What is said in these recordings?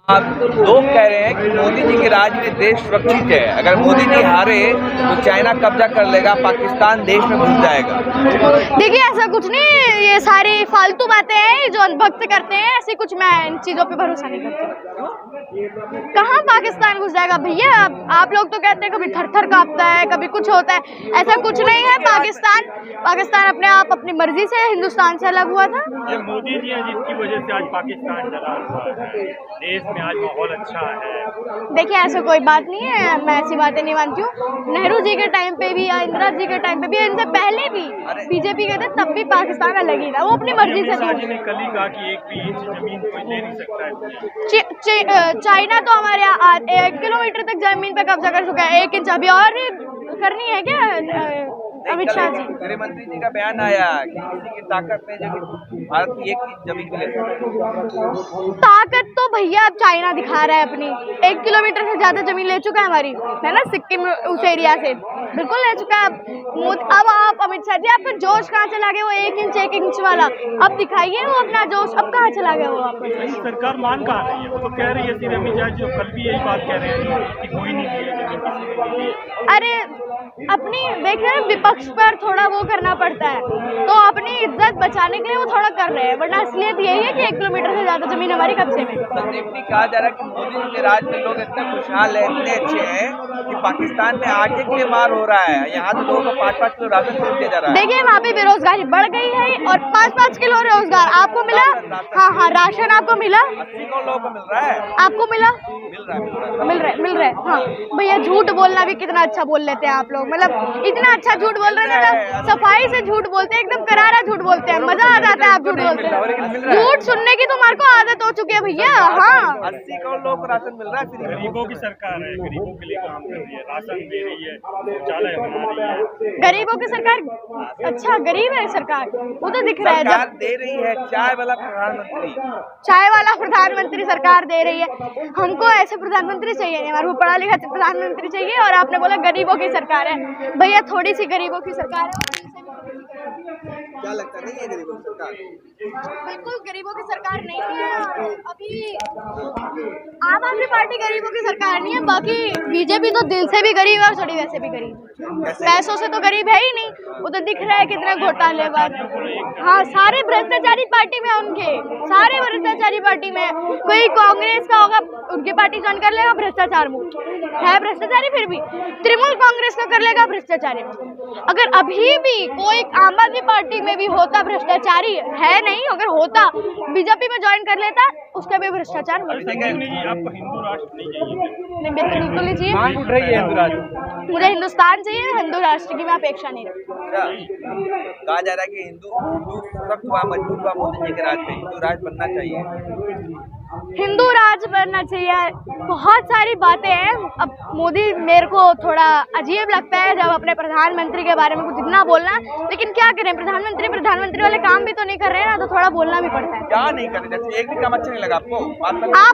लोग कह रहे हैं कि मोदी जी के राज में देश सुरक्षित है। अगर मोदी जी हारे तो चाइना कब्जा कर लेगा, पाकिस्तान देश में घुस जाएगा। देखिए ऐसा कुछ नहीं, ये सारी फालतू बातें हैं जो अनभक्त करते हैं। ऐसी कुछ मैं इन चीजों पे भरोसा नहीं करती। कहाँ पाकिस्तान घुस जाएगा भैया? आप लोग तो कहते हैं कभी थर थर कांपता है, कभी कुछ होता है। ऐसा कुछ नहीं है। पाकिस्तान अपने आप अपनी मर्जी से हिंदुस्तान से अलग हुआ था। ये मोदी जी हैं जिसकी वजह से आज पाकिस्तान डरा हुआ है, देश में आज माहौल अच्छा है। देखिए ऐसा कोई बात नहीं है, मैं ऐसी बातें नहीं मानती हूँ। नेहरू जी के टाइम पे भी या इंदिरा जी के टाइम पे भी, इनसे पहले भी बीजेपी के थे, तब भी पाकिस्तान अलग ही था। वो अपनी मर्जी से जी ने कल ही कहा कि 1 भी इंच जमीन कोई ले नहीं सकता है। चाइना तो हमारे 1 किलोमीटर तक जमीन पे कब्जा कर चुका है। 1 इंच अभी और करनी है क्या? अमित शाह जी, गृह मंत्री जी का बयान आया कि किसी की ताकत में जो भारत की 1 इंच जमीन मिले। ताकत तो भैया अब चाइना दिखा रहा है अपनी। 1 किलोमीटर से ज्यादा जमीन ले चुका है हमारी, है ना, सिक्किम उस एरिया से बिल्कुल ले चुका है। अब आप अमित शाह जी, आपका जोश कहाँ चला गया? वो 1 इंच वाला अब दिखाइए, वो अपना जोश अब कहाँ चला गया? वो आप सरकार मान कहाँ रही है? वो तो कह रही है सीधे अमित शाह जी कल भी यही बात कह रहे हैं कि कोई नहीं है जमीन किसी को नहीं है। अरे अपनी देखिए, विपक्ष पर थोड़ा वो करना पड़ता है, तो अपनी इज्जत बचाने के लिए वो थोड़ा कर रहे हैं, वरना असलियत यही है कि 1 किलोमीटर से ज्यादा जमीन हमारी कब्जे में। संदीप जी, कहा जा रहा है कि मोदी जी के राज में लोग इतने खुशहाल है, इतने अच्छे हैं कि पाकिस्तान में आटे के लिए मार हो रहा है। यहाँ तो लोगों को 5-5 किलो राशन खरीद दिया जा रहा है। देखिए वहाँ पे बेरोजगारी बढ़ गई है और 5-5 किलो रोजगार आपको मिला। हाँ, राशन आपको मिला। 80 करोड़ लोगों को मिल रहा है। आपको मिला? मिल रहा है। हाँ भैया, झूठ बोलना भी कितना अच्छा बोल लेते हैं आप लोग। मतलब इतना अच्छा झूठ बोल रहे हैं, मतलब सफाई से झूठ बोलते हैं, एकदम करारा झूठ बोलते हैं, मजा आ जाता है आप झूठ बोलते हैं। झूठ सुनने की तुम्हारे को आदत हो चुकी है भैया। हाँ, 80 करोड़ लोगों को राशन मिल रहा है। गरीबों की सरकार है, गरीबों के लिए काम कर रही है, राशन दे रही है, शौचालय बना रही है। गरीबों की सरकार? अच्छा, गरीब है सरकार, वो तो दिख रहा है। सरकार दे रही है। चाय वाला प्रधानमंत्री सरकार दे रही है। हमको ऐसे प्रधानमंत्री चाहिए नहीं, हमारे को पढ़ा लिखा प्रधानमंत्री चाहिए। और आपने बोला गरीबों की सरकार है, भैया थोड़ी सी गरीबों की सरकार है। क्या लगता नहीं है गरीबों की सरकार? बिल्कुल गरीबों की सरकार नहीं है। अभी आम आदमी पार्टी गरीबों की सरकार नहीं है, बाकी बीजेपी तो दिल से भी गरीब है और थोड़ी वैसे भी गरीब, पैसों से तो गरीब है ही नहीं। वो तो दिख रहा है कितने घोटालेबाज। हाँ, सारे भ्रष्टाचारी पार्टी में, उनके सारे भ्रष्टाचारी पार्टी में। कोई कांग्रेस का होगा, उनकी पार्टी ज्वाइन कर लेगा, भ्रष्टाचार मुक्त है, भ्रष्टाचारी। फिर भी तृणमूल कांग्रेस का कर लेगा, भ्रष्टाचारी। अगर अभी भी कोई आम आदमी पार्टी में भी होता भ्रष्टाचारी, है नहीं, अगर होता बीजेपी में ज्वाइन कर लेता, उसका भी भ्रष्टाचार। आपको हिंदू राष्ट्र नहीं चाहिए? बिल्कुल नहीं चाहिए। मांग उठ रही है हिंदू राष्ट्र। मुझे हिंदुस्तान चाहिए, हिंदू राष्ट्र की मैं अपेक्षा नहीं रखती। कहा जा रहा है कि हिंदू सख्त हुआ, मजबूत हुआ मोदी जी के राज में, हिंदू राज बनना चाहिए। हिंदू राज बनना चाहिए, बहुत सारी बातें हैं। अब मोदी मेरे को थोड़ा अजीब लगता है जब अपने प्रधानमंत्री के बारे में कुछ इतना बोलना, लेकिन क्या करें, प्रधानमंत्री वाले काम भी तो नहीं कर रहे हैं ना, तो थोड़ा बोलना भी पड़ता है। क्या नहीं कर रहे? जैसे एक भी काम अच्छा नहीं लगा आपको?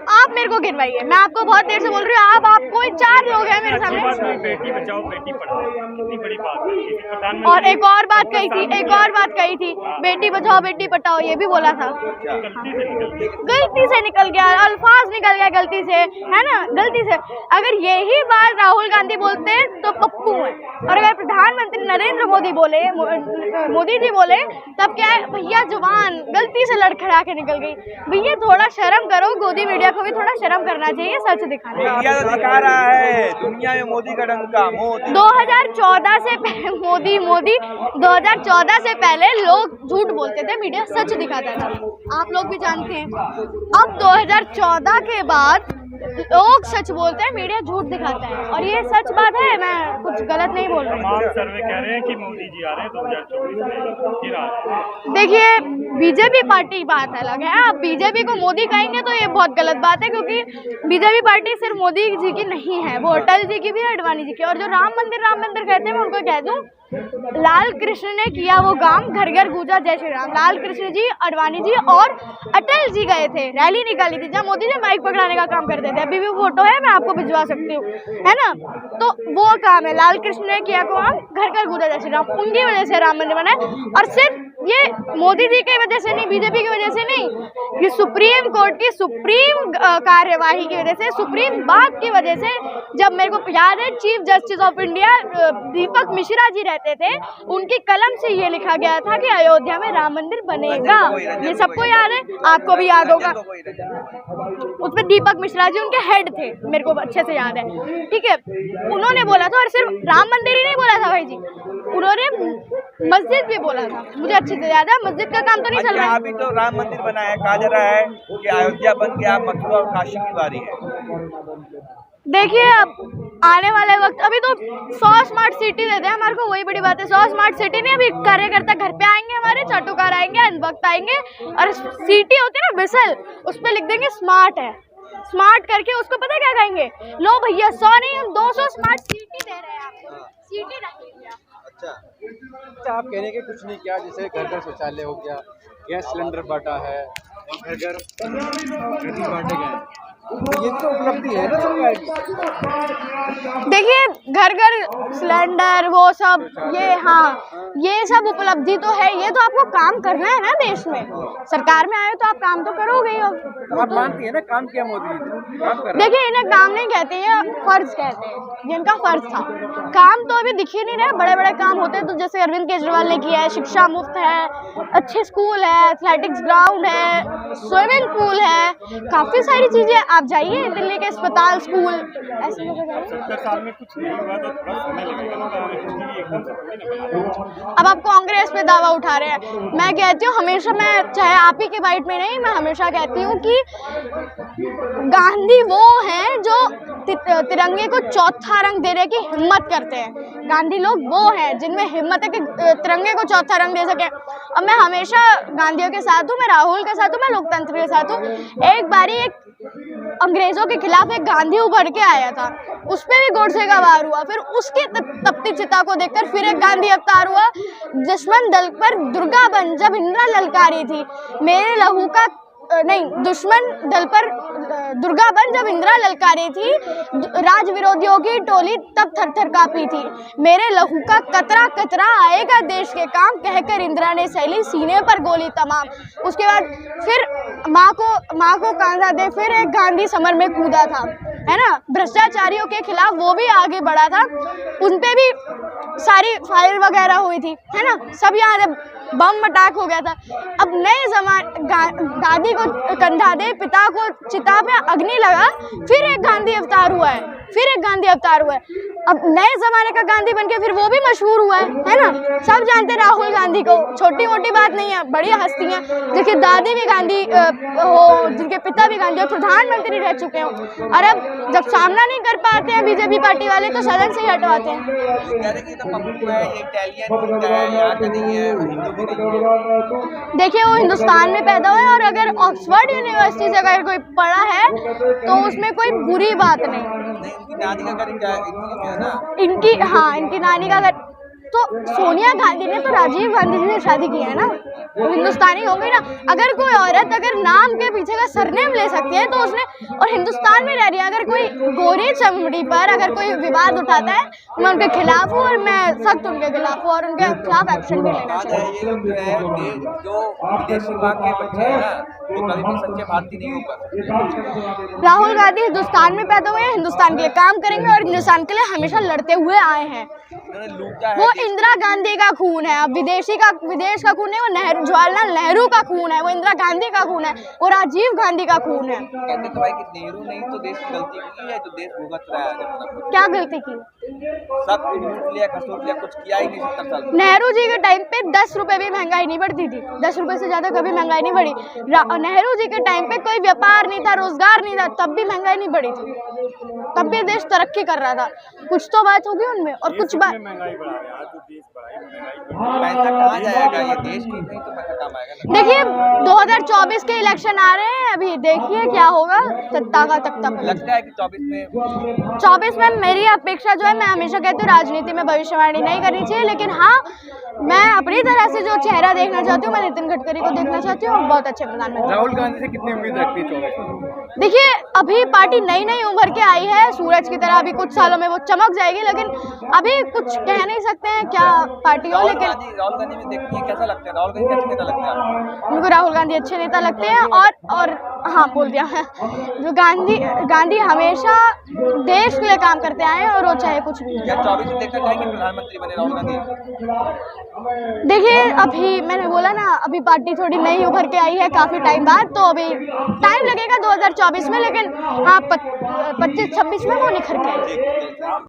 आप मेरे को गिनवाइए, मैं आपको बहुत देर से बोल रही हूँ। आप कोई 4 लोग हैं मेरे सामने। बेटी बचाओ बेटी पढ़ाओ, कितनी बड़ी बात है। और एक और बात कही थी, बेटी बचाओ बेटी पढ़ाओ, ये भी बोला था। गलती से निकल गया, अल्फाज निकल गया गलती से, है ना, गलती से। अगर यही बात राहुल गांधी बोलते तो पप्पू है, और अगर प्रधानमंत्री नरेंद्र मोदी बोले, मोदी जी बोले, तब क्या है भैया, जुबान गलती से लड़खड़ा के निकल गई। भैया थोड़ा शर्म करो, गोदी मीडिया को भी थोड़ा शर्म करना चाहिए, सच दिखाना। मीडिया तो दिखा रहा है दुनिया में मोदी का डंका। 2014 से मोदी 2014 से पहले लोग झूठ बोलते थे, मीडिया सच दिखाता था, आप लोग भी जानते हैं। अब 2014 के बाद लोग सच बोलते हैं, मीडिया झूठ दिखाता है, और ये सच बात है, मैं कुछ गलत नहीं बोल रही। तमाम सर्वे कह रहे हैं कि मोदी जी आ रहे हैं 2024 में, फिर आ रहे हैं। देखिए बीजेपी पार्टी की बात अलग है। आप बीजेपी को मोदी कहेंगे तो ये बहुत गलत बात है, क्योंकि बीजेपी पार्टी सिर्फ मोदी जी की नहीं है, वो अटल जी की भी है, अडवाणी जी की। और जो राम मंदिर कहते हैं, मैं उनको कह दूं, लाल कृष्ण ने किया वो काम, घर घर गूंजा जय श्री राम। लाल कृष्ण जी, अडवाणी जी और अटल जी गए थे, रैली निकाली थी, जब मोदी जी माइक पकड़ाने का काम करते थे। अभी भी फोटो है, मैं आपको भिजवा सकती हूँ, है ना। तो वो काम है, लाल कृष्ण ने किया काम, घर घर गूंजा जय श्री राम, उनकी वजह से राम मंदिर बना है। और सिर्फ ये मोदी जी की वजह से नहीं, बीजेपी की वजह से नहीं, ये सुप्रीम कोर्ट की सुप्रीम कार्यवाही की वजह से, सुप्रीम बात की वजह से। जब मेरे को याद है चीफ जस्टिस ऑफ इंडिया दीपक मिश्रा जी रहते थे, उनकी कलम से ये लिखा गया था कि अयोध्या में राम मंदिर बनेगा। ये सबको याद है, आपको भी याद होगा। उसमें दीपक मिश्रा जी उनके हेड थे, मेरे को अच्छे से याद है, ठीक है। उन्होंने बोला था, और सिर्फ राम मंदिर ही नहीं बोला था भाई जी, उन्होंने मस्जिद भी बोला था, मुझे अच्छे से याद है। मस्जिद का काम तो नहीं चल रहा है अभी, तो राम मंदिर बना है, कहा जा रहा है कि अयोध्या बन गया, मथुरा और काशी की बारी है। देखिए अब आने वाले वक्त, अभी तो 100 स्मार्ट सिटी देते हैं हमारे को, वही बड़ी बात है। 100 स्मार्ट सिटी नहीं, अभी कार्यकर्ता घर पे आएंगे, हमारे चाटुकार आएंगे, वक्त आएंगे, और सिटी होती है ना विसल, उस पर लिख देंगे स्मार्ट है। स्मार्ट करके उसको पता क्या कहेंगे, लो भैया 100 नहीं, हम 200 स्मार्ट सिटी दे रहे हैं आपको, सिटी रख लीजिए। अच्छा, आप कहने के कुछ नहीं किया, जैसे घर घर शौचालय हो गया, गैस सिलेंडर बांटा है, और घर घर बांटे गए, ये तो उपलब्धि है ना सरकार की। देखिए घर घर सिलेंडर वो सब, ये हाँ ये सब उपलब्धि तो है, ये तो आपको काम करना है ना देश में, सरकार में आए तो आप काम तो करोगे ही। आप मानती है ना काम किया मोदी ने, काम कर रहा है। देखिए इन्हें काम नहीं कहते, ये फर्ज कहते हैं, ये इनका फर्ज था। काम तो अभी दिख ही नहीं रहे, बड़े बड़े काम होते हैं तो जैसे अरविंद केजरीवाल ने किया है, शिक्षा मुफ्त है, अच्छे स्कूल है, एथलेटिक्स ग्राउंड है, स्विमिंग पूल है, काफ़ी सारी चीज़ें। आप जाइए दिल्ली के अस्पताल, स्कूल, ऐसी जगह जाइए। 70 साल में कुछ नहीं हुआ तो थोड़ा समय लगेगा ना, एकदम से थोड़ी ना बना। अब आप कांग्रेस पे दावा उठा रहे हैं, मैं कहती हूँ हमेशा, मैं चाहे आप ही के बाइट में नहीं, मैं हमेशा कहती हूँ कि गांधी वो हैं जो तिरंगे को चौथा रंग देने की हिम्मत करते हैं। गांधी लोग वो हैं जिनमें हिम्मत है कि तिरंगे को चौथा रंग दे सके। अब मैं हमेशा गांधियों के साथ हूँ, मैं राहुल के साथ हूँ, मैं लोकतंत्र के साथ हूँ। एक बारी एक अंग्रेजों के खिलाफ एक गांधी उभर के आया था, उस पर भी गोडसे का वार हुआ, फिर उसकी तपती चिता को देखकर फिर एक गांधी अवतार हुआ। दुश्मन दल पर दुर्गा बन जब इंदिरा ललकारी थी, मेरे लहू का नहीं, दुश्मन दल पर दुर्गा बन जब इंदिरा ललकारी थी, राज विरोधियों की टोली तब थर थर कांपी थी। मेरे लहू का कतरा कतरा आएगा देश के काम, कहकर इंदिरा ने सैली सीने पर गोली तमाम। उसके बाद फिर माँ को कांधा दे, फिर एक गांधी समर में कूदा था, है ना। भ्रष्टाचारियों के खिलाफ वो भी आगे बढ़ा था, उन पे भी सारी फायर वगैरह हुई थी, है ना, सब याद है, बम अटैक हो गया था। अब नए दादी को कंधा दे, पिता को चिता पे अग्नि लगा, फिर एक गांधी अवतार हुआ है, फिर एक गांधी अवतार हुआ है। अब नए जमाने का गांधी बनके फिर वो भी मशहूर हुआ है ना। सब जानते हैं राहुल गांधी को, छोटी मोटी बात नहीं है, बड़ी हस्तियां, जिनकी दादी भी गांधी हो, जिनके पिता भी गांधी हो, प्रधानमंत्री रह चुके हो, और अब जब सामना नहीं कर पाते हैं बीजेपी पार्टी वाले तो सदन से ही हटवाते हैं। देखिए वो हिंदुस्तान में पैदा हुआ है, और अगर ऑक्सफोर्ड यूनिवर्सिटी से अगर कोई पढ़ा है तो उसमें कोई बुरी बात नहीं। इनकी नानी का घर तो सोनिया गांधी ने तो राजीव गांधी जी से शादी की है ना, तो हिंदुस्तानी हो गई ना। अगर कोई औरत अगर नाम के पीछे का सरनेम ले सकती है तो उसने, और हिंदुस्तान में रह रही है, अगर कोई गोरी चमड़ी पर अगर कोई विवाद उठाता है, मैं उनके खिलाफ हूँ, और मैं सख्त उनके खिलाफ हूँ, और उनके खिलाफ एक्शन भी लेना चाहिए। राहुल गांधी हिंदुस्तान में पैदा हुए हैं, हिंदुस्तान के लिए काम करेंगे, और हिंदुस्तान के लिए हमेशा लड़ते हुए आए हैं। वो इंदिरा गांधी का खून है, अब विदेश का खून है, वो जवाहरलाल नेहरू का खून है, वो इंदिरा गांधी का खून है, वो राजीव गांधी का खून है। कहते तो भाई कि नेहरू नहीं तो देश की गलती की है, तो देश भुगत रहा है। क्या गलती की? सब कुछ लूट लिया, खसोट लिया, कुछ किया ही नहीं 70 साल। नेहरू जी के टाइम पे 10 रुपए भी महंगाई नहीं बढ़ती थी, 10 रुपए से ज्यादा कभी महंगाई नहीं बढ़ी। नेहरू जी के टाइम पे कोई व्यापार नहीं था, रोजगार नहीं था, तब भी महंगाई नहीं बढ़ी थी, तब भी देश तरक्की कर रहा था। कुछ तो बात होगी उनमें, और कुछ बात महंगाई बढ़ा रहे हैं, आज तो देश पैसा कहाँ जाएगा, ये देश की नहीं तो पैसा कहाँ आएगा। देखिए 2024 के इलेक्शन आ रहे हैं, अभी देखिए क्या होगा, सत्ता का तख्ता लगता है कि 24 में मेरी अपेक्षा जो है, मैं हमेशा कहती हूँ राजनीति में भविष्यवाणी नहीं करनी चाहिए, लेकिन हाँ मैं अपनी तरह से जो चेहरा देखना चाहती हूँ, मैं नितिन गडकरी को देखना चाहती हूँ, बहुत अच्छे प्रधानमंत्री। राहुल गांधी से कितनी उम्मीद रखती है 24 में? देखिए अभी पार्टी नई नई उभर के आई है सूरज की तरह, अभी कुछ सालों में वो चमक जाएगी, लेकिन अभी कुछ कह नहीं सकते हैं क्या पार्टी हो। लेकिन राहुल गांधी भी देखती है, कैसा लगता है राहुल गांधी कैसे नेता लगता है? मुझको राहुल गांधी अच्छे नेता लगते हैं और हाँ बोल दिया है, जो गांधी हमेशा देश के लिए काम करते आए हैं और वो चाहे कुछ भी हो। क्या 24 में देखना चाहेंगे प्रधानमंत्री बने राहुल गांधी? देखिए अभी मैंने बोला ना, अभी पार्टी थोड़ी नई उभर के आई है काफ़ी टाइम बाद, तो अभी टाइम लगेगा 2024 में, लेकिन हाँ 25-26 में वो निखर के आएगी।